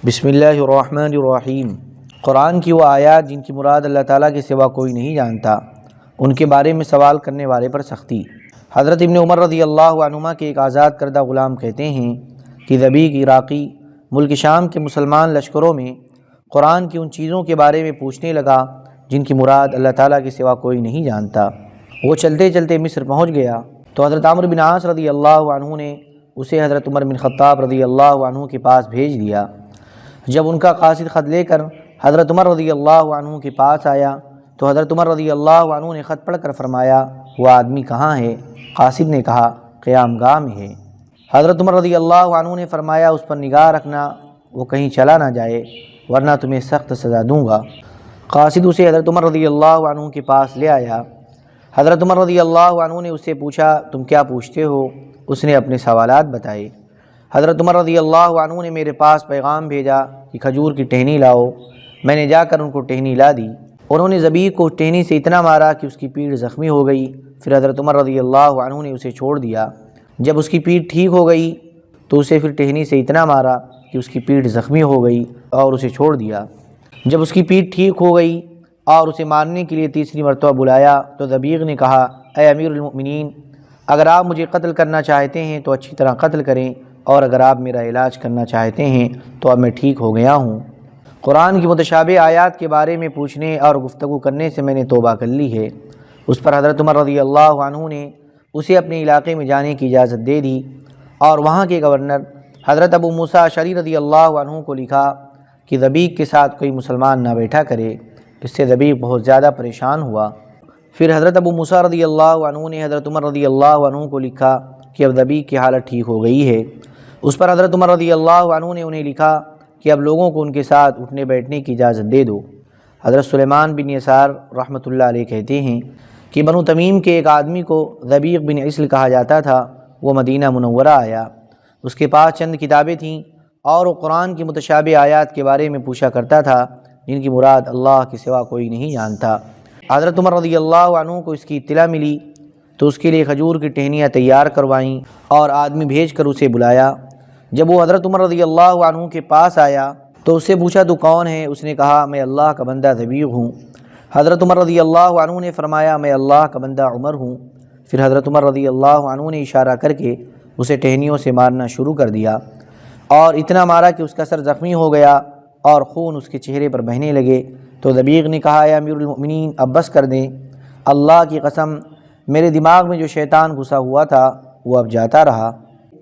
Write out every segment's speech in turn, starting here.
بسم اللہ الرحمن الرحیم۔ قرآن کی وہ آیات جن کی مراد اللہ تعالیٰ کے سوا کوئی نہیں جانتا، ان کے بارے میں سوال کرنے والے پر سختی۔ حضرت ابن عمر رضی اللہ عنہما کے ایک آزاد کردہ غلام کہتے ہیں کہ ذبیح عراقی ملک شام کے مسلمان لشکروں میں قرآن کی ان چیزوں کے بارے میں پوچھنے لگا جن کی مراد اللہ تعالیٰ کے سوا کوئی نہیں جانتا۔ وہ چلتے چلتے مصر پہنچ گیا تو حضرت عمرو بن عاص رضی اللہ عنہ نے اسے حضرت عمر بن خطاب رضی اللہ عنہ کے پاس بھیج دیا۔ جب ان کا قاصد خط لے کر حضرت عمر رضی اللہ عنہ کے پاس آیا تو حضرت عمر رضی اللہ عنہ نے خط پڑھ کر فرمایا، وہ آدمی کہاں ہے؟ قاصد نے کہا، قیام گاہ میں ہے۔ حضرت عمر رضی اللہ عنہ نے فرمایا، اس پر نگاہ رکھنا وہ کہیں چلا نہ جائے ورنہ تمہیں سخت سزا دوں گا۔ قاصد اسے حضرت عمر رضی اللہ عنہ کے پاس لے آیا۔ حضرت عمر رضی اللہ عنہ نے اس سے پوچھا، تم کیا پوچھتے ہو؟ اس نے اپنے سوالات بتائے۔ حضرت عمر رضی اللہ عنہ نے میرے پاس پیغام بھیجا کہ کھجور کی ٹہنی لاؤ۔ میں نے جا کر ان کو ٹہنی لا دی۔ انہوں نے ذبیح کو ٹہنی سے اتنا مارا کہ اس کی پیٹھ زخمی ہو گئی۔ پھر حضرت عمر رضی اللہ عنہ نے اسے چھوڑ دیا۔ جب اس کی پیٹھ ٹھیک ہو گئی تو اسے پھر ٹہنی سے اتنا مارا کہ اس کی پیٹھ زخمی ہو گئی اور اسے چھوڑ دیا۔ جب اس کی پیٹھ ٹھیک ہو گئی اور اسے مارنے کے لیے تیسری مرتبہ بلایا تو ذبیح نے کہا، اے امیر المؤمنین، اگر آپ مجھے قتل کرنا چاہتے ہیں تو اچھی طرح قتل کریں، اور اگر آپ میرا علاج کرنا چاہتے ہیں تو اب میں ٹھیک ہو گیا ہوں۔ قرآن کی متشابہ آیات کے بارے میں پوچھنے اور گفتگو کرنے سے میں نے توبہ کر لی ہے۔ اس پر حضرت عمر رضی اللہ عنہ نے اسے اپنے علاقے میں جانے کی اجازت دے دی اور وہاں کے گورنر حضرت ابو موسیٰ اشعری رضی اللہ عنہ کو لکھا کہ ذبیح کے ساتھ کوئی مسلمان نہ بیٹھا کرے۔ اس سے ذبیح بہت زیادہ پریشان ہوا۔ پھر حضرت ابو موسیٰ رضی اللہ عنہ نے حضرت عمر رضی اللہ عنہ کو لکھا کہ اب ذبیح کی حالت ٹھیک ہو گئی ہے۔ اس پر حضرت عمر رضی اللہ عنہ نے انہیں لکھا کہ اب لوگوں کو ان کے ساتھ اٹھنے بیٹھنے کی اجازت دے دو۔ حضرت سلیمان بن یسار رحمۃ اللہ علیہ کہتے ہیں کہ بنو تمیم کے ایک آدمی کو ذبیح بن عسل کہا جاتا تھا۔ وہ مدینہ منورہ آیا۔ اس کے پاس چند کتابیں تھیں اور وہ قرآن کی متشابہ آیات کے بارے میں پوچھا کرتا تھا جن کی مراد اللہ کے سوا کوئی نہیں جانتا۔ حضرت عمر رضی اللہ عنہ کو اس کی اطلاع ملی تو اس کے لیے کھجور کی ٹہنیاں تیار کروائیں اور آدمی بھیج کر اسے بلایا۔ جب وہ حضرت عمر رضی اللہ عنہ کے پاس آیا تو اس سے پوچھا، تو کون ہے؟ اس نے کہا، میں اللہ کا بندہ ذبیح ہوں۔ حضرت عمر رضی اللہ عنہ نے فرمایا، میں اللہ کا بندہ عمر ہوں۔ پھر حضرت عمر رضی اللہ عنہ نے اشارہ کر کے اسے ٹہنیوں سے مارنا شروع کر دیا اور اتنا مارا کہ اس کا سر زخمی ہو گیا اور خون اس کے چہرے پر بہنے لگے۔ تو ذبیح نے کہا، اے امیر المؤمنین، اب بس کر دیں۔ اللہ کی قسم، میرے دماغ میں جو شیطان گھسا ہوا تھا وہ اب جاتا رہا۔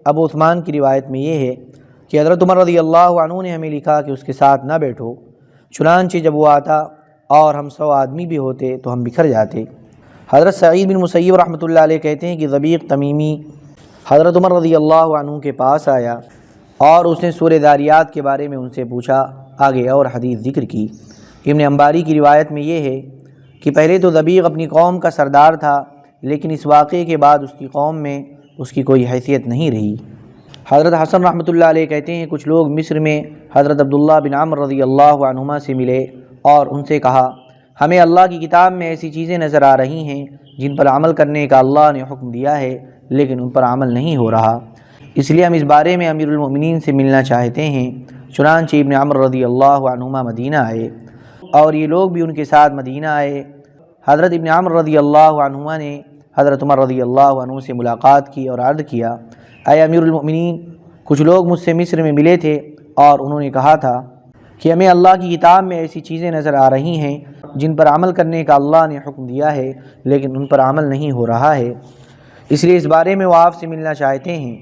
ابو عثمان کی روایت میں یہ ہے کہ حضرت عمر رضی اللہ عنہ نے ہمیں لکھا کہ اس کے ساتھ نہ بیٹھو، چنانچہ جب وہ آتا اور ہم 100 آدمی بھی ہوتے تو ہم بکھر جاتے۔ حضرت سعید بن مسیب رحمۃ اللہ علیہ کہتے ہیں کہ ذبیح تمیمی حضرت عمر رضی اللہ عنہ کے پاس آیا اور اس نے سورہ ذاریات کے بارے میں ان سے پوچھا۔ آگے اور حدیث ذکر کی۔ ابن انباری کی روایت میں یہ ہے کہ پہلے تو ذبیح اپنی قوم کا سردار تھا، لیکن اس واقعے کے بعد اس کی قوم میں اس کی کوئی حیثیت نہیں رہی۔ حضرت حسن رحمۃ اللہ علیہ کہتے ہیں، کچھ لوگ مصر میں حضرت عبداللہ بن عمر رضی اللہ عنہما سے ملے اور ان سے کہا، ہمیں اللہ کی کتاب میں ایسی چیزیں نظر آ رہی ہیں جن پر عمل کرنے کا اللہ نے حکم دیا ہے لیکن ان پر عمل نہیں ہو رہا، اس لیے ہم اس بارے میں امیر المؤمنین سے ملنا چاہتے ہیں۔ چنانچہ ابن عمر رضی اللہ عنہما مدینہ آئے اور یہ لوگ بھی ان کے ساتھ مدینہ آئے۔ حضرت ابن عمر رضی اللہ عنہما نے حضرت عمر رضی اللہ عنہ سے ملاقات کی اور عرض کیا، اے امیر المؤمنین، کچھ لوگ مجھ سے مصر میں ملے تھے اور انہوں نے کہا تھا کہ ہمیں اللہ کی کتاب میں ایسی چیزیں نظر آ رہی ہیں جن پر عمل کرنے کا اللہ نے حکم دیا ہے لیکن ان پر عمل نہیں ہو رہا ہے، اس لیے اس بارے میں وہ آپ سے ملنا چاہتے ہیں۔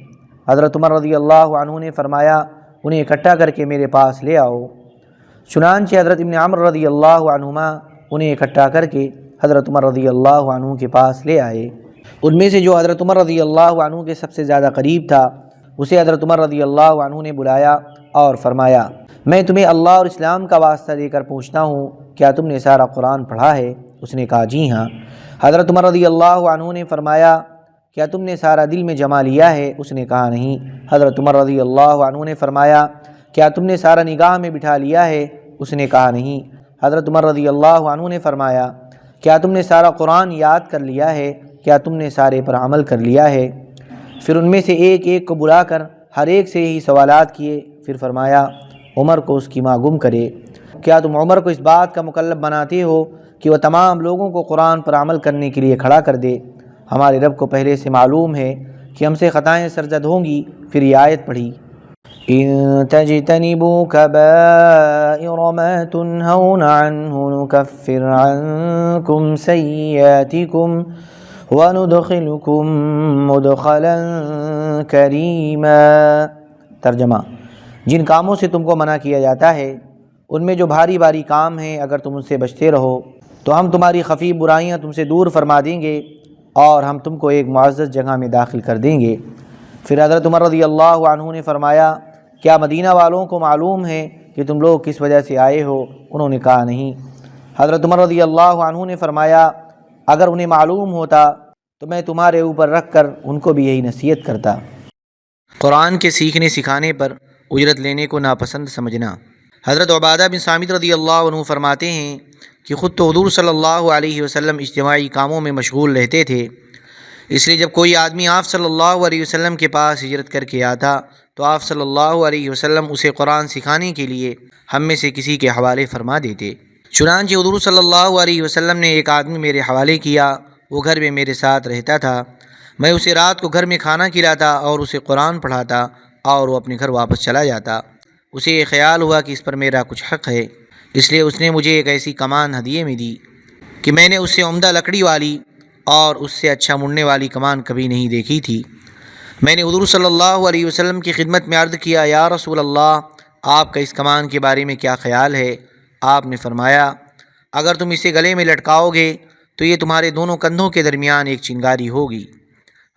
حضرت عمر رضی اللہ عنہ نے فرمایا، انہیں اکٹھا کر کے میرے پاس لے آؤ۔ چنانچہ حضرت ابن عمر رضی اللہ عنہما انہیں اکٹھا کر کے حضرت عمر رضی اللہ عنہ کے پاس لے آئے۔ ان میں سے جو حضرت عمر رضی اللہ عنہ کے سب سے زیادہ قریب تھا اسے حضرت عمر رضی اللہ عنہ نے بلایا اور فرمایا، میں تمہیں اللہ اور اسلام کا واسطہ دے کر پوچھتا ہوں، کیا تم نے سارا قرآن پڑھا ہے؟ اس نے کہا، جی ہاں۔ حضرت عمر رضی اللہ عنہ نے فرمایا، کیا تم نے سارا دل میں جما لیا ہے؟ اس نے کہا، نہیں۔ حضرت عمر رضی اللہ عنہ نے فرمایا، کیا تم نے سارا نگاہ میں بٹھا لیا ہے؟ اس نے کہا، نہیں۔ حضرت عمر رضی اللہ عنہ نے فرمایا، کیا تم نے سارا قرآن یاد کر لیا ہے؟ کیا تم نے سارے پر عمل کر لیا ہے؟ پھر ان میں سے ایک ایک کو بلا کر ہر ایک سے یہی سوالات کیے۔ پھر فرمایا، عمر کو اس کی ماں گم کرے۔ کیا تم عمر کو اس بات کا مکلف بناتے ہو کہ وہ تمام لوگوں کو قرآن پر عمل کرنے کے لیے کھڑا کر دے؟ ہمارے رب کو پہلے سے معلوم ہے کہ ہم سے خطائیں سرزد ہوں گی۔ پھر یہ آیت پڑھی، إن تجتنبوا كبائر ما تنهون عنه نكفر عنكم سيئاتكم وندخلكم مدخلا كريما۔ ترجمہ، جن کاموں سے تم کو منع کیا جاتا ہے ان میں جو بھاری بھاری کام ہیں، اگر تم ان سے بچتے رہو تو ہم تمہاری خفی برائیاں تم سے دور فرما دیں گے اور ہم تم کو ایک معزز جگہ میں داخل کر دیں گے۔ پھر حضرت عمر رضی اللہ عنہ نے فرمایا، کیا مدینہ والوں کو معلوم ہے کہ تم لوگ کس وجہ سے آئے ہو؟ انہوں نے کہا نہیں۔ حضرت عمر رضی اللہ عنہ نے فرمایا، اگر انہیں معلوم ہوتا تو میں تمہارے اوپر رکھ کر ان کو بھی یہی نصیحت کرتا۔ قرآن کے سیکھنے سکھانے پر اجرت لینے کو ناپسند سمجھنا۔ حضرت عبادہ بن صامت رضی اللہ عنہ فرماتے ہیں کہ خود تو حضور صلی اللہ علیہ وسلم اجتماعی کاموں میں مشغول رہتے تھے، اس لیے جب کوئی آدمی آپ صلی اللہ علیہ وسلم کے پاس ہجرت کر کے آتا تو آپ صلی اللہ علیہ وسلم اسے قرآن سکھانے کے لیے ہم میں سے کسی کے حوالے فرما دیتے۔ چنانچہ حضور صلی اللہ علیہ وسلم نے ایک آدمی میرے حوالے کیا، وہ گھر میں میرے ساتھ رہتا تھا، میں اسے رات کو گھر میں کھانا کھلاتا اور اسے قرآن پڑھاتا اور وہ اپنے گھر واپس چلا جاتا۔ اسے یہ خیال ہوا کہ اس پر میرا کچھ حق ہے، اس لیے اس نے مجھے ایک ایسی کمان ہدیے میں دی کہ میں نے اس سے عمدہ لکڑی والی اور اس سے اچھا مڑنے والی کمان کبھی نہیں دیکھی تھی۔ میں نے حضور صلی اللہ علیہ وسلم کی خدمت میں عرض کیا، یا رسول اللہ، آپ کا اس کمان کے بارے میں کیا خیال ہے؟ آپ نے فرمایا، اگر تم اسے گلے میں لٹکاؤ گے تو یہ تمہارے دونوں کندھوں کے درمیان ایک چنگاری ہوگی۔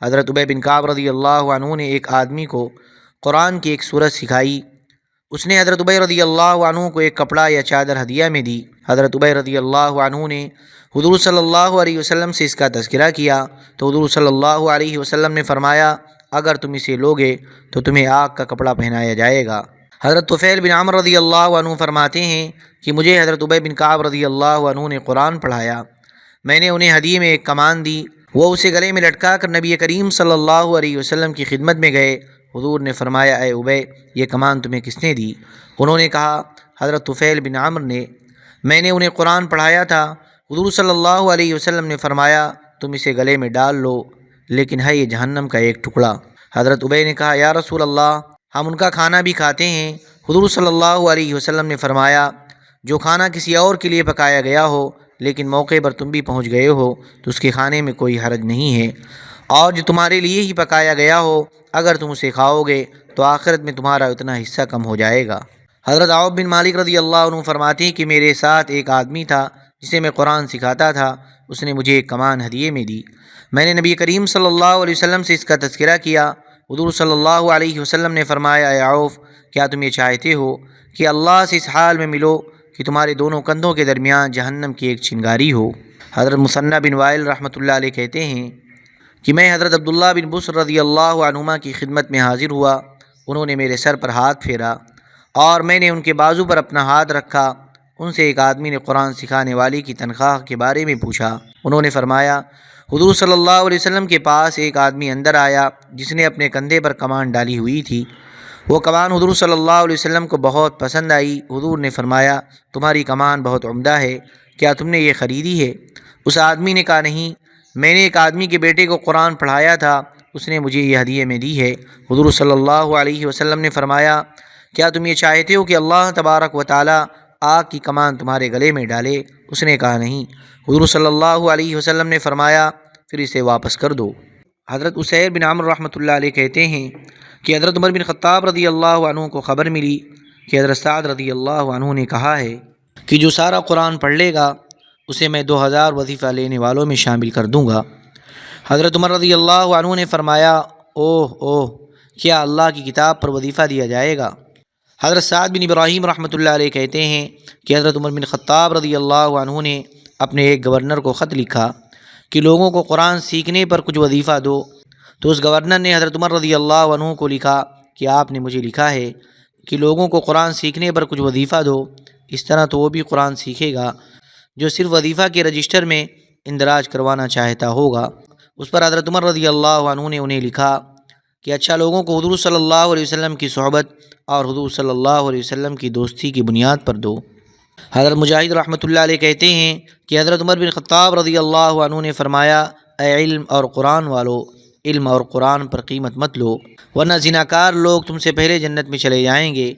حضرت ابی بن کعب رضی اللہ عنہ نے ایک آدمی کو قرآن کی ایک سورت سکھائی، اس نے حضرت ابی رضی اللہ عنہ کو ایک کپڑا یا چادر ہدیہ میں دی۔ حضرت ابی رضی اللہ عنہ نے حضور صلی اللہ علیہ وسلم سے اس کا تذکرہ کیا تو حضور صلی اللہ علیہ وسلم نے فرمایا، اگر تم اسے لوگے تو تمہیں آگ کا کپڑا پہنایا جائے گا۔ حضرت طفیل بن عمرو رضی اللہ عنہ فرماتے ہیں کہ مجھے حضرت ابی بن کعب رضی اللہ عنہ نے قرآن پڑھایا، میں نے انہیں ہدیے میں ایک کمان دی، وہ اسے گلے میں لٹکا کر نبی کریم صلی اللہ علیہ وسلم کی خدمت میں گئے۔ حضور نے فرمایا، اے ابی، یہ کمان تمہیں کس نے دی؟ انہوں نے کہا، حضرت طفیل بن عمرو نے، میں نے انہیں قرآن پڑھایا تھا۔ حضور صلی اللہ علیہ وسلم نے فرمایا، تم اسے گلے میں ڈال لو، لیکن ہے یہ جہنم کا ایک ٹکڑا۔ حضرت ابی نے کہا، یا رسول اللہ، ہم ان کا کھانا بھی کھاتے ہیں۔ حضور صلی اللہ علیہ وسلم نے فرمایا، جو کھانا کسی اور کے لیے پکایا گیا ہو لیکن موقع پر تم بھی پہنچ گئے ہو تو اس کے کھانے میں کوئی حرج نہیں ہے، اور جو تمہارے لیے ہی پکایا گیا ہو اگر تم اسے کھاؤ گے تو آخرت میں تمہارا اتنا حصہ کم ہو جائے گا۔ حضرت عوف بن مالک رضی اللہ عنہ فرماتے ہیں کہ میرے ساتھ ایک آدمی تھا جسے میں قرآن سکھاتا تھا، اس نے مجھے ایک کمان ہدیے میں دی۔ میں نے نبی کریم صلی اللہ علیہ وسلم سے اس کا تذکرہ کیا۔ حضور صلی اللہ علیہ وسلم نے فرمایا، اے عوف، کیا تم یہ چاہتے ہو کہ اللہ سے اس حال میں ملو کہ تمہارے دونوں کندھوں کے درمیان جہنم کی ایک چنگاری ہو؟ حضرت مثنى بن وائل رحمۃ اللہ علیہ کہتے ہیں کہ میں حضرت عبداللہ بن بصر رضی اللہ عنہما کی خدمت میں حاضر ہوا، انہوں نے میرے سر پر ہاتھ پھیرا اور میں نے ان کے بازو پر اپنا ہاتھ رکھا۔ ان سے ایک آدمی نے قرآن سکھانے والی کی تنخواہ کے بارے میں پوچھا۔ انہوں نے فرمایا، حضور صلی اللہ علیہ وسلم کے پاس ایک آدمی اندر آیا جس نے اپنے کندھے پر کمان ڈالی ہوئی تھی۔ وہ کمان حضور صلی اللہ علیہ وسلم کو بہت پسند آئی۔ حضور نے فرمایا، تمہاری کمان بہت عمدہ ہے، کیا تم نے یہ خریدی ہے؟ اس آدمی نے کہا، نہیں، میں نے ایک آدمی کے بیٹے کو قرآن پڑھایا تھا، اس نے مجھے یہ ہدیے میں دی ہے۔ حضور صلی اللہ علیہ وسلم نے فرمایا، کیا تم یہ چاہتے ہو کہ اللہ تبارک و تعالی آگ کی کمان تمہارے گلے میں ڈالے؟ اس نے کہا، نہیں۔ حضور صلی اللہ علیہ وسلم نے فرمایا، پھر اسے واپس کر دو۔ حضرت اسیر بن عمرو رحمۃ اللہ علیہ کہتے ہیں کہ حضرت عمر بن خطاب رضی اللہ عنہ کو خبر ملی کہ حضرت سعد رضی اللہ عنہ نے کہا ہے کہ جو سارا قرآن پڑھ لے گا اسے میں 2000 وظیفہ لینے والوں میں شامل کر دوں گا۔ حضرت عمر رضی اللہ عنہ نے فرمایا، اوہ، کیا اللہ کی کتاب پر وظیفہ دیا جائے گا؟ حضرت سعد بن ابراہیم رحمۃ اللہ علیہ کہتے ہیں کہ حضرت عمر بن خطاب رضی اللہ عنہ نے اپنے ایک گورنر کو خط لکھا کہ لوگوں کو قرآن سیکھنے پر کچھ وظیفہ دو، تو اس گورنر نے حضرت عمر رضی اللہ عنہ کو لکھا کہ آپ نے مجھے لکھا ہے کہ لوگوں کو قرآن سیکھنے پر کچھ وظیفہ دو، اس طرح تو وہ بھی قرآن سیکھے گا جو صرف وظیفہ کے رجسٹر میں اندراج کروانا چاہتا ہوگا۔ اس پر حضرت عمر رضی اللہ عنہ نے انہیں لکھا کہ اچھا لوگوں کو حضور صلی اللہ علیہ وسلم کی صحبت اور حضور صلی اللہ علیہ وسلم کی دوستی کی بنیاد پر دو۔ حضرت مجاہد رحمۃ اللہ علیہ کہتے ہیں کہ حضرت عمر بن خطاب رضی اللہ عنہ نے فرمایا، اے علم اور قرآن والو، علم اور قرآن پر قیمت مت لو، ورنہ زناکار لوگ تم سے پہلے جنت میں چلے جائیں گے۔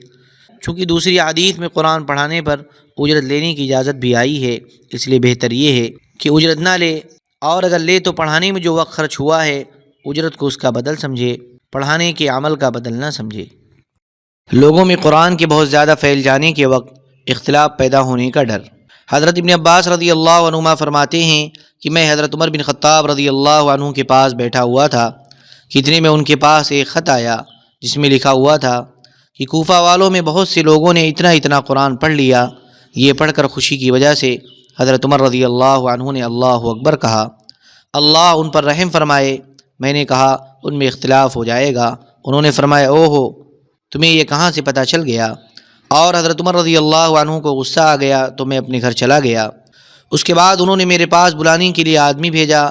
چونکہ دوسری حدیث میں قرآن پڑھانے پر اجرت لینے کی اجازت بھی آئی ہے، اس لیے بہتر یہ ہے کہ اجرت نہ لے، اور اگر لے تو پڑھانے میں جو وقت خرچ ہوا ہے اجرت کو اس کا بدل سمجھے، پڑھانے کے عمل کا بدل نہ سمجھے۔ لوگوں میں قرآن کے بہت زیادہ پھیل جانے کے وقت اختلاف پیدا ہونے کا ڈر۔ حضرت ابن عباس رضی اللہ عنہما فرماتے ہیں کہ میں حضرت عمر بن خطاب رضی اللہ عنہ کے پاس بیٹھا ہوا تھا کہ اتنے میں ان کے پاس ایک خط آیا جس میں لکھا ہوا تھا کہ کوفہ والوں میں بہت سے لوگوں نے اتنا قرآن پڑھ لیا۔ یہ پڑھ کر خوشی کی وجہ سے حضرت عمر رضی اللہ عنہ نے اللہ اکبر کہا، اللہ ان پر رحم فرمائے۔ میں نے کہا ان میں اختلاف ہو جائے گا۔ انہوں نے فرمایا، اوہو، تمہیں یہ کہاں سے پتہ چل گیا؟ اور حضرت عمر رضی اللہ عنہ کو غصہ آ گیا تو میں اپنے گھر چلا گیا۔ اس کے بعد انہوں نے میرے پاس بلانے کے لیے آدمی بھیجا،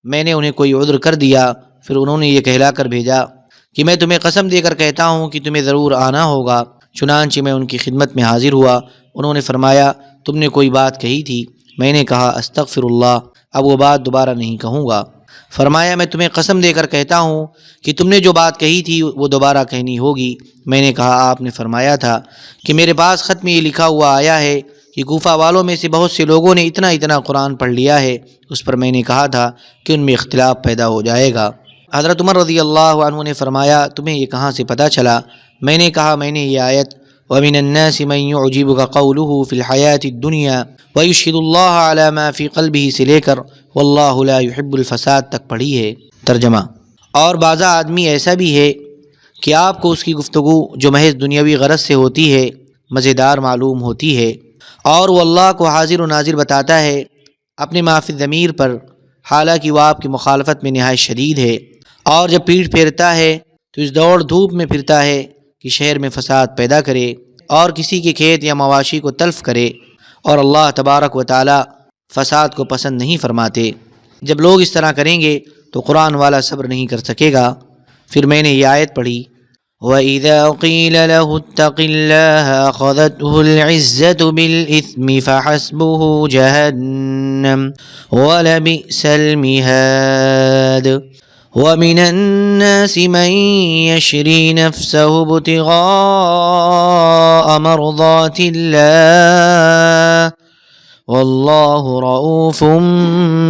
میں نے انہیں کوئی عذر کر دیا، پھر انہوں نے یہ کہلا کر بھیجا کہ میں تمہیں قسم دے کر کہتا ہوں کہ تمہیں ضرور آنا ہوگا۔ چنانچہ میں ان کی خدمت میں حاضر ہوا۔ انہوں نے فرمایا، تم نے کوئی بات کہی تھی؟ میں نے کہا، استغفر اللہ، اب وہ بات دوبارہ نہیں کہوں گا۔ فرمایا، میں تمہیں قسم دے کر کہتا ہوں کہ تم نے جو بات کہی تھی وہ دوبارہ کہنی ہوگی۔ میں نے کہا، آپ نے فرمایا تھا کہ میرے پاس خط میں یہ لکھا ہوا آیا ہے کہ کوفہ والوں میں سے بہت سے لوگوں نے اتنا قرآن پڑھ لیا ہے۔ اس پر میں نے کہا تھا کہ ان میں اختلاف پیدا ہو جائے گا۔ حضرت عمر رضی اللہ عنہ نے فرمایا، تمہیں یہ کہاں سے پتہ چلا؟ میں نے کہا، میں نے یہ آیت وَمِنَ النَّاسِ مَن يُعْجِبُكَ قَوْلُهُ فِي الْحَيَاةِ الدُّنْيَا وَيُشْهِدُ اللَّهَ عَلَى مَا فِي قَلْبِهِ سے لے کر وَاللَّهُ لَا يُحِبُّ الْفَسَادَ تک پڑھی ہے۔ ترجمہ، اور بعض آدمی ایسا بھی ہے کہ آپ کو اس کی گفتگو جو محض دنیاوی غرض سے ہوتی ہے مزیدار معلوم ہوتی ہے، اور وہ اللہ کو حاضر و ناظر بتاتا ہے اپنے معافی ضمیر پر، حالانکہ وہ آپ کی مخالفت میں نہایت شدید ہے، اور جب پیٹھ پھیرتا ہے تو اس دوڑ دھوپ میں پھرتا ہے کہ شہر میں فساد پیدا کرے اور کسی کے کھیت یا مواشی کو تلف کرے، اور اللہ تبارک و تعالی فساد کو پسند نہیں فرماتے۔ جب لوگ اس طرح کریں گے تو قرآن والا صبر نہیں کر سکے گا۔ پھر میں نے یہ آیت پڑھی، وَإِذَا قِيلَ لَهُ اتَّقِ اللَّهَ أَخَذَتْهُ الْعِزَّةُ بِالْإِثْمِ فَحَسْبُهُ جَهَنَّمُ وَلَبِئْسَ الْمِهَادُ وَمِنَ النَّاسِ مَن يَشْرِي نَفْسَهُ ابْتِغَاءَ مَرْضَاتِ اللَّهِ وَاللَّهُ رَءُوفٌ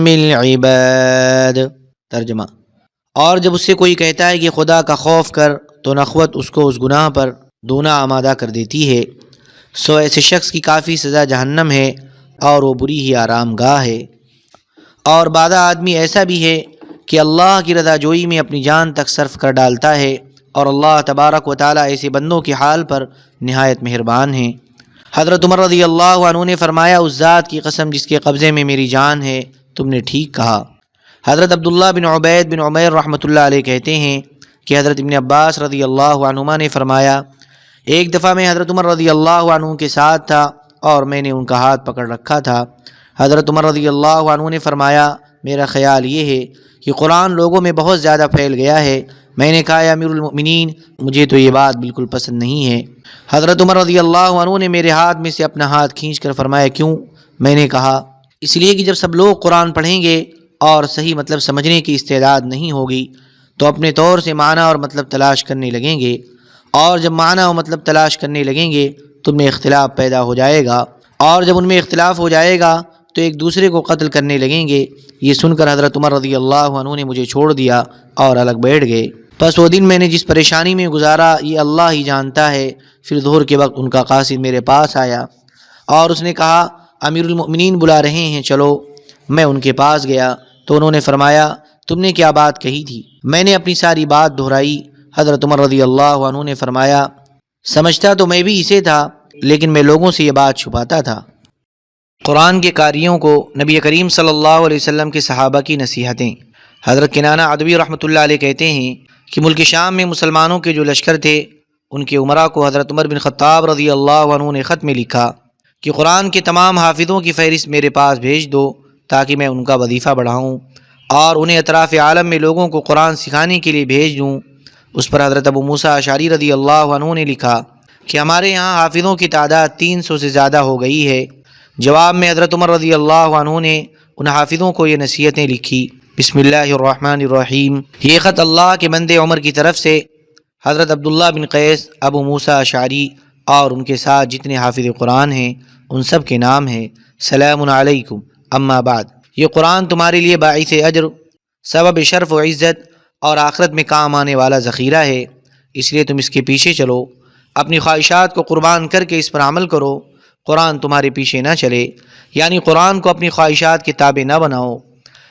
بِالْعِبَادِ۔ ترجمہ، اور جب اس سے کوئی کہتا ہے کہ خدا کا خوف کر تو نخوت اس کو اس گناہ پر دونا آمادہ کر دیتی ہے، سو ایسے شخص کی کافی سزا جہنم ہے اور وہ بری ہی آرام گاہ ہے۔ اور بعض آدمی ایسا بھی ہے کہ اللہ کی رضا جوئی میں اپنی جان تک صرف کر ڈالتا ہے، اور اللہ تبارک و تعالیٰ ایسے بندوں کے حال پر نہایت مہربان ہیں۔ حضرت عمر رضی اللہ عنہ نے فرمایا، اس ذات کی قسم جس کے قبضے میں میری جان ہے، تم نے ٹھیک کہا۔ حضرت عبداللہ بن عبید بن عمیر رحمۃ اللہ علیہ کہتے ہیں کہ حضرت ابن عباس رضی اللہ عنہما نے فرمایا، ایک دفعہ میں حضرت عمر رضی اللہ عنہ کے ساتھ تھا اور میں نے ان کا ہاتھ پکڑ رکھا تھا۔ حضرت عمر رضی اللہ عنہ نے فرمایا، میرا خیال یہ ہے کہ قرآن لوگوں میں بہت زیادہ پھیل گیا ہے۔ میں نے کہا، یا امیر المؤمنین، مجھے تو یہ بات بالکل پسند نہیں ہے۔ حضرت عمر رضی اللہ عنہ نے میرے ہاتھ میں سے اپنا ہاتھ کھینچ کر فرمایا، کیوں؟ میں نے کہا، اس لیے کہ جب سب لوگ قرآن پڑھیں گے اور صحیح مطلب سمجھنے کی استعداد نہیں ہوگی تو اپنے طور سے معنی اور مطلب تلاش کرنے لگیں گے، اور جب معنی اور مطلب تلاش کرنے لگیں گے تو ان میں اختلاف پیدا ہو جائے گا، اور جب ان میں اختلاف ہو جائے گا تو ایک دوسرے کو قتل کرنے لگیں گے۔ یہ سن کر حضرت عمر رضی اللہ عنہ نے مجھے چھوڑ دیا اور الگ بیٹھ گئے۔ پس وہ دن میں نے جس پریشانی میں گزارا یہ اللہ ہی جانتا ہے۔ پھر ظہر کے وقت ان کا قاصد میرے پاس آیا اور اس نے کہا، امیر المؤمنین بلا رہے ہیں، چلو۔ میں ان کے پاس گیا تو انہوں نے فرمایا، تم نے کیا بات کہی تھی؟ میں نے اپنی ساری بات دہرائی۔ حضرت عمر رضی اللہ عنہ نے فرمایا، سمجھتا تو میں بھی اسے تھا، لیکن میں لوگوں سے یہ بات چھپاتا تھا۔ قرآن کے قاریوں کو نبی کریم صلی اللہ علیہ وسلم کے صحابہ کی نصیحتیں۔ حضرت کنانہ عدوی رحمۃ اللہ علیہ کہتے ہیں کہ ملک شام میں مسلمانوں کے جو لشکر تھے ان کے عمراء کو حضرت عمر بن خطاب رضی اللہ عنہ نے خط میں لکھا کہ قرآن کے تمام حافظوں کی فہرست میرے پاس بھیج دو تاکہ میں ان کا وظیفہ بڑھاؤں اور انہیں اطراف عالم میں لوگوں کو قرآن سکھانے کے لیے بھیج دوں۔ اس پر حضرت ابو موسیٰ اشعری رضی اللہ عنہ نے لکھا کہ ہمارے یہاں حافظوں کی تعداد 300 سے زیادہ ہو گئی ہے۔ جواب میں حضرت عمر رضی اللہ عنہ نے ان حافظوں کو یہ نصیحتیں لکھی۔ بسم اللہ الرحمن الرحیم۔ یہ خط اللہ کے بندے عمر کی طرف سے حضرت عبداللہ بن قیس، ابو موسیٰ اشعری اور ان کے ساتھ جتنے حافظ قرآن ہیں ان سب کے نام ہیں۔ سلام علیکم، اما بعد۔ یہ قرآن تمہارے لیے باعث اجر، سبب شرف و عزت اور آخرت میں کام آنے والا ذخیرہ ہے، اس لیے تم اس کے پیچھے چلو، اپنی خواہشات کو قربان کر کے اس پر عمل کرو۔ قرآن تمہارے پیچھے نہ چلے، یعنی قرآن کو اپنی خواہشات کے تابع نہ بناؤ،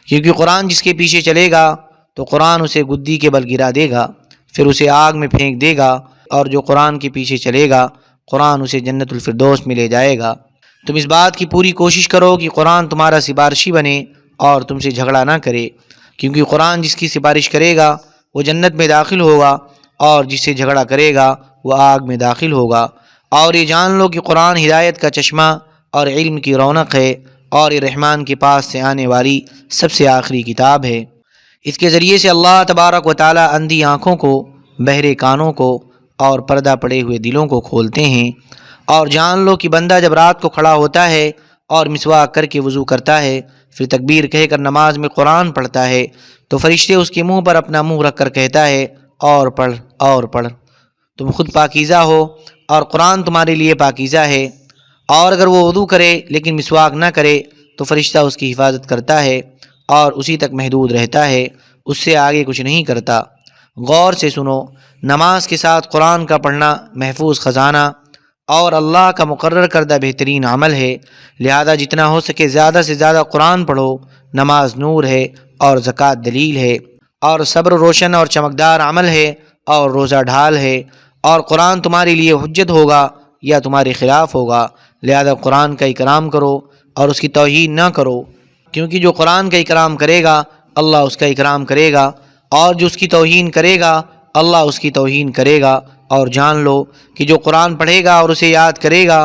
کیونکہ قرآن جس کے پیچھے چلے گا تو قرآن اسے گدی کے بل گرا دے گا، پھر اسے آگ میں پھینک دے گا، اور جو قرآن کے پیچھے چلے گا قرآن اسے جنت الفردوس میں لے جائے گا۔ تم اس بات کی پوری کوشش کرو کہ قرآن تمہارا سفارشی بنے اور تم سے جھگڑا نہ کرے، کیونکہ قرآن جس کی سفارش کرے گا وہ جنت میں داخل ہوگا، اور جس سے جھگڑا کرے گا وہ آگ میں داخل ہوگا۔ اور یہ جان لو کہ قرآن ہدایت کا چشمہ اور علم کی رونق ہے، اور یہ رحمان کے پاس سے آنے والی سب سے آخری کتاب ہے۔ اس کے ذریعے سے اللہ تبارک و تعالی اندھی آنکھوں کو، بہرے کانوں کو اور پردہ پڑے ہوئے دلوں کو کھولتے ہیں۔ اور جان لو کہ بندہ جب رات کو کھڑا ہوتا ہے اور مسواک کر کے وضو کرتا ہے، پھر تکبیر کہہ کر نماز میں قرآن پڑھتا ہے، تو فرشتے اس کے منہ پر اپنا منہ رکھ کر کہتا ہے اور پڑھ اور پڑھ، تم خود پاکیزہ ہو اور قرآن تمہارے لیے پاکیزہ ہے۔ اور اگر وہ وضو کرے لیکن مسواک نہ کرے تو فرشتہ اس کی حفاظت کرتا ہے اور اسی تک محدود رہتا ہے، اس سے آگے کچھ نہیں کرتا۔ غور سے سنو، نماز کے ساتھ قرآن کا پڑھنا محفوظ خزانہ اور اللہ کا مقرر کردہ بہترین عمل ہے، لہذا جتنا ہو سکے زیادہ سے زیادہ قرآن پڑھو۔ نماز نور ہے اور زکوٰۃ دلیل ہے، اور صبر روشن اور چمکدار عمل ہے، اور روزہ ڈھال ہے، اور قرآن تمہارے لیے حجت ہوگا یا تمہارے خلاف ہوگا، لہذا قرآن کا اکرام کرو اور اس کی توہین نہ کرو، کیونکہ جو قرآن کا اکرام کرے گا اللہ اس کا اکرام کرے گا، اور جو اس کی توہین کرے گا اللہ اس کی توہین کرے گا۔ اور جان لو کہ جو قرآن پڑھے گا اور اسے یاد کرے گا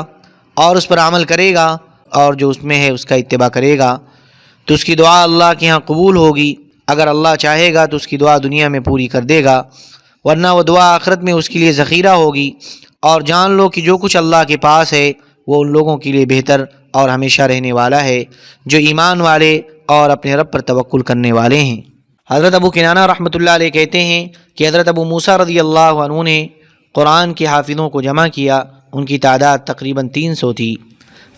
اور اس پر عمل کرے گا اور جو اس میں ہے اس کا اتباع کرے گا تو اس کی دعا اللہ کے ہاں قبول ہوگی۔ اگر اللہ چاہے گا تو اس کی دعا دنیا میں پوری کر دے گا، ورنہ وہ دعا آخرت میں اس کے لیے ذخیرہ ہوگی۔ اور جان لو کہ جو کچھ اللہ کے پاس ہے وہ ان لوگوں کے لیے بہتر اور ہمیشہ رہنے والا ہے جو ایمان والے اور اپنے رب پر توکل کرنے والے ہیں۔ حضرت ابو کنانہ رحمۃ اللہ علیہ کہتے ہیں کہ حضرت ابو موسیٰ رضی اللہ عنہ نے قرآن کے حافظوں کو جمع کیا، ان کی تعداد تقریباً 300 تھی۔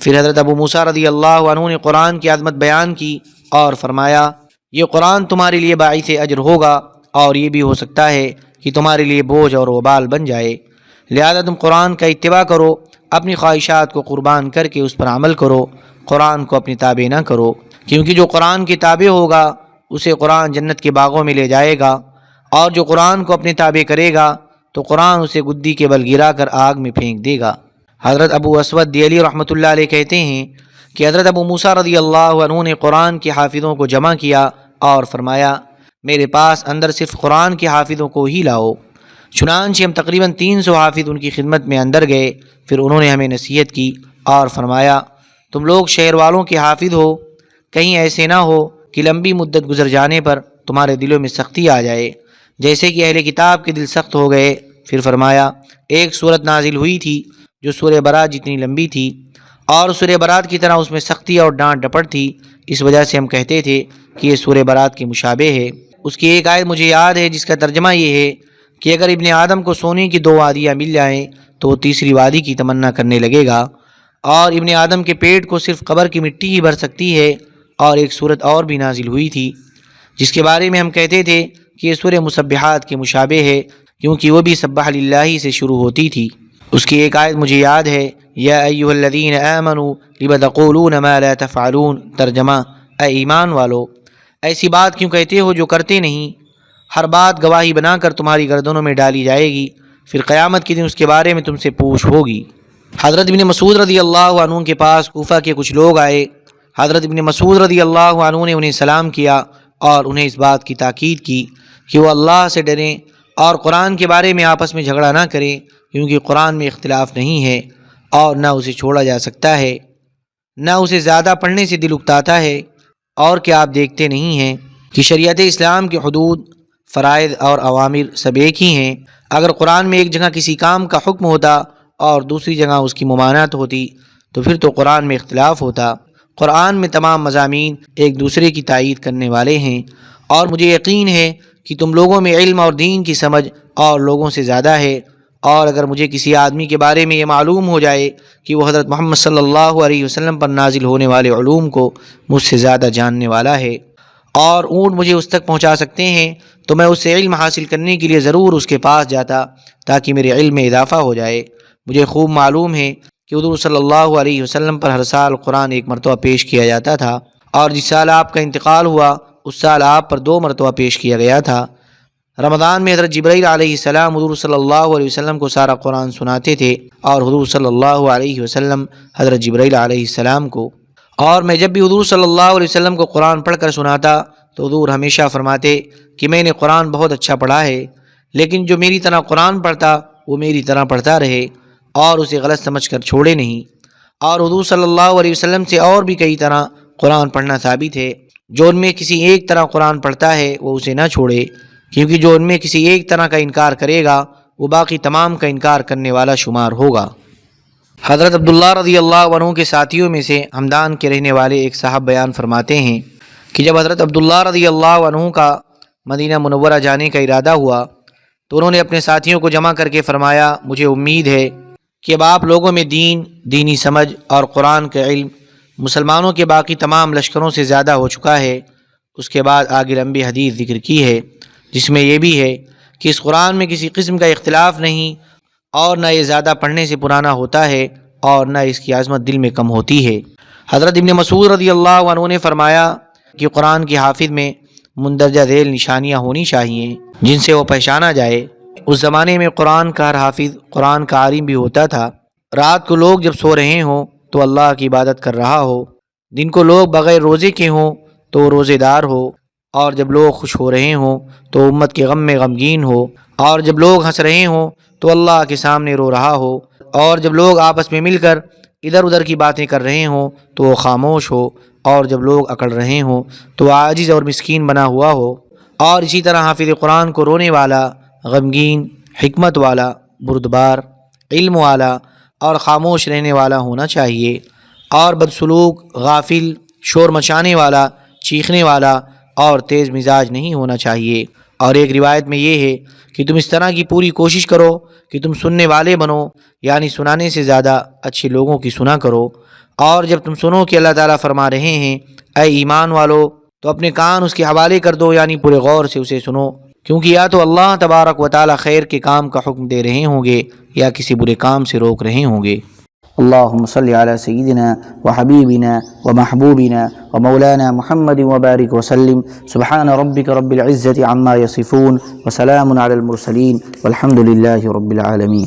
پھر حضرت ابو موسیٰ رضی اللہ عنہ نے قرآن کی عظمت بیان کی اور فرمایا، یہ قرآن تمہارے لیے باعث اجر ہوگا، اور یہ بھی ہو سکتا ہے کہ تمہارے لیے بوجھ اور وبال بن جائے، لہذا تم قرآن کا اتباع کرو، اپنی خواہشات کو قربان کر کے اس پر عمل کرو، قرآن کو اپنی تابع نہ کرو، کیونکہ جو قرآن کے تابع ہوگا اسے قرآن جنت کے باغوں میں لے جائے گا، اور جو قرآن کو اپنے تابع کرے گا تو قرآن اسے گدی کے بل گرا کر آگ میں پھینک دے گا۔ حضرت ابو اسود دیلی رحمۃ اللہ علیہ کہتے ہیں کہ حضرت ابو موسیٰ رضی اللہ عنہ نے قرآن کے حافظوں کو جمع کیا اور فرمایا، میرے پاس اندر صرف قرآن کے حافظوں کو ہی لاؤ۔ چنانچہ ہم تقریباً 300 حافظ ان کی خدمت میں اندر گئے، پھر انہوں نے ہمیں نصیحت کی اور فرمایا، تم لوگ شہر والوں کے حافظ ہو، کہیں ایسے نہ ہو کہ لمبی مدت گزر جانے پر تمہارے دلوں میں سختی آ جائے، جیسے کہ اہل کتاب کے دل سخت ہو گئے۔ پھر فرمایا، ایک صورت نازل ہوئی تھی جو سورہ برات جتنی لمبی تھی، اور سورہ برات کی طرح اس میں سختی اور ڈانٹ ڈپٹ تھی، اس وجہ سے ہم کہتے تھے کہ یہ سورہ برات کے مشابہ ہے۔ اس کی ایک آیت مجھے یاد ہے جس کا ترجمہ یہ ہے کہ اگر ابن آدم کو سونے کی 2 وادیاں مل جائیں تو وہ تیسری وادی کی تمنا کرنے لگے گا، اور ابن آدم کے پیٹ کو صرف قبر کی مٹی ہی بھر سکتی ہے۔ اور ایک صورت اور بھی نازل ہوئی تھی جس کے بارے میں ہم کہتے تھے کہ یہ سورہ مسبحات کے مشابہ ہے، کیونکہ وہ بھی سبح للہ سے شروع ہوتی تھی۔ اس کی ایک آیت مجھے یاد ہے، یا ایھا الذین آمنوا لم تقولون ما لا تفعلون، ترجمہ، اے ایمان والو ایسی بات کیوں کہتے ہو جو کرتے نہیں، ہر بات گواہی بنا کر تمہاری گردنوں میں ڈالی جائے گی، پھر قیامت کے دن اس کے بارے میں تم سے پوچھ ہوگی۔ حضرت ابن مسعود رضی اللہ عنہ کے پاس کوفہ کے کچھ لوگ آئے، حضرت ابن مسعود رضی اللہ عنہ نے انہیں سلام کیا اور انہیں اس بات کی تاکید کی کہ وہ اللہ سے ڈریں اور قرآن کے بارے میں آپس میں جھگڑا نہ کریں، کیونکہ قرآن میں اختلاف نہیں ہے اور نہ اسے چھوڑا جا سکتا ہے، نہ اسے زیادہ پڑھنے سے دل اکتاتا ہے، اور کیا آپ دیکھتے نہیں ہیں کہ شریعت اسلام کے حدود فرائض اور اوامر سب ایک ہی ہیں۔ اگر قرآن میں ایک جگہ کسی کام کا حکم ہوتا اور دوسری جگہ اس کی ممانعت ہوتی تو پھر تو قرآن میں اختلاف ہوتا۔ قرآن میں تمام مضامین ایک دوسرے کی تائید کرنے والے ہیں، اور مجھے یقین ہے کہ تم لوگوں میں علم اور دین کی سمجھ اور لوگوں سے زیادہ ہے، اور اگر مجھے کسی آدمی کے بارے میں یہ معلوم ہو جائے کہ وہ حضرت محمد صلی اللہ علیہ وسلم پر نازل ہونے والے علوم کو مجھ سے زیادہ جاننے والا ہے اور اونٹ مجھے اس تک پہنچا سکتے ہیں، تو میں اس سے علم حاصل کرنے کے لیے ضرور اس کے پاس جاتا تاکہ میرے علم میں اضافہ ہو جائے۔ مجھے خوب معلوم ہے کہ حضور صلی اللہ علیہ وسلم پر ہر سال قرآن ایک مرتبہ پیش کیا جاتا تھا، اور جس سال آپ کا انتقال ہوا اس سال آپ پر 2 مرتبہ پیش کیا گیا تھا۔ رمضان میں حضرت جبرائیل علیہ السلام حضور صلی اللہ علیہ وسلم کو سارا قرآن سناتے تھے، اور حضور صلی اللہ علیہ وسلم حضرت جبرائیل علیہ السلام کو، اور میں جب بھی حضور صلی اللہ علیہ وسلم کو قرآن پڑھ کر سناتا تو حضور ہمیشہ فرماتے کہ میں نے قرآن بہت اچھا پڑھا ہے، لیکن جو میری طرح قرآن پڑھتا وہ میری طرح پڑھتا رہے اور اسے غلط سمجھ کر چھوڑے نہیں۔ اور حضور صلی اللہ علیہ وسلم سے اور بھی کئی طرح قرآن پڑھنا ثابت ہے۔ جو ان میں کسی ایک طرح قرآن پڑھتا ہے وہ اسے نہ چھوڑے، کیونکہ جو ان میں کسی ایک طرح کا انکار کرے گا وہ باقی تمام کا انکار کرنے والا شمار ہوگا۔ حضرت عبداللہ رضی اللہ عنہ کے ساتھیوں میں سے ہمدان کے رہنے والے ایک صاحب بیان فرماتے ہیں کہ جب حضرت عبداللہ رضی اللہ عنہ کا مدینہ منورہ جانے کا ارادہ ہوا تو انہوں نے اپنے ساتھیوں کو جمع کر کے فرمایا، مجھے امید ہے کہ اب آپ لوگوں میں دینی سمجھ اور قرآن کا علم مسلمانوں کے باقی تمام لشکروں سے زیادہ ہو چکا ہے۔ اس کے بعد آگے لمبی حدیث ذکر کی ہے جس میں یہ بھی ہے کہ اس قرآن میں کسی قسم کا اختلاف نہیں، اور نہ یہ زیادہ پڑھنے سے پرانا ہوتا ہے اور نہ اس کی عظمت دل میں کم ہوتی ہے۔ حضرت ابن مسعود رضی اللہ عنہ نے فرمایا کہ قرآن کے حافظ میں مندرجہ ذیل نشانیاں ہونی چاہیے جن سے وہ پہچانا جائے۔ اس زمانے میں قرآن کا ہر حافظ قرآن کا عالم بھی ہوتا تھا۔ رات کو لوگ جب سو رہے ہوں تو اللہ کی عبادت کر رہا ہو، دن کو لوگ بغیر روزے کے ہوں تو وہ روزے دار ہو، اور جب لوگ خوش ہو رہے ہوں تو امت کے غم میں غمگین ہو، اور جب لوگ ہنس رہے ہوں تو اللہ کے سامنے رو رہا ہو، اور جب لوگ آپس میں مل کر ادھر ادھر کی باتیں کر رہے ہوں تو وہ خاموش ہو، اور جب لوگ اکڑ رہے ہوں تو وہ عاجز اور مسکین بنا ہوا ہو۔ اور اسی طرح حافظ قرآن کو رونے والا، غمگین، حکمت والا، بردبار، علم والا اور خاموش رہنے والا ہونا چاہیے، اور بدسلوک، غافل، شور مچانے والا، چیخنے والا اور تیز مزاج نہیں ہونا چاہیے۔ اور ایک روایت میں یہ ہے کہ تم اس طرح کی پوری کوشش کرو کہ تم سننے والے بنو، یعنی سنانے سے زیادہ اچھے لوگوں کی سنا کرو، اور جب تم سنو کہ اللہ تعالیٰ فرما رہے ہیں اے ایمان والو، تو اپنے کان اس کے حوالے کر دو، یعنی پورے غور سے اسے سنو، کیونکہ یا تو اللہ تبارک و تعالیٰ خیر کے کام کا حکم دے رہے ہوں گے یا کسی برے کام سے روک رہے ہوں گے۔ اللہم صلی علی سیدنا و حبیبنا و محبوبنا و مولانا محمد وبارک وسلم۔ سبحان ربک رب العزت عما یصفون و سلام علی المرسلین والحمد للہ رب العالمین۔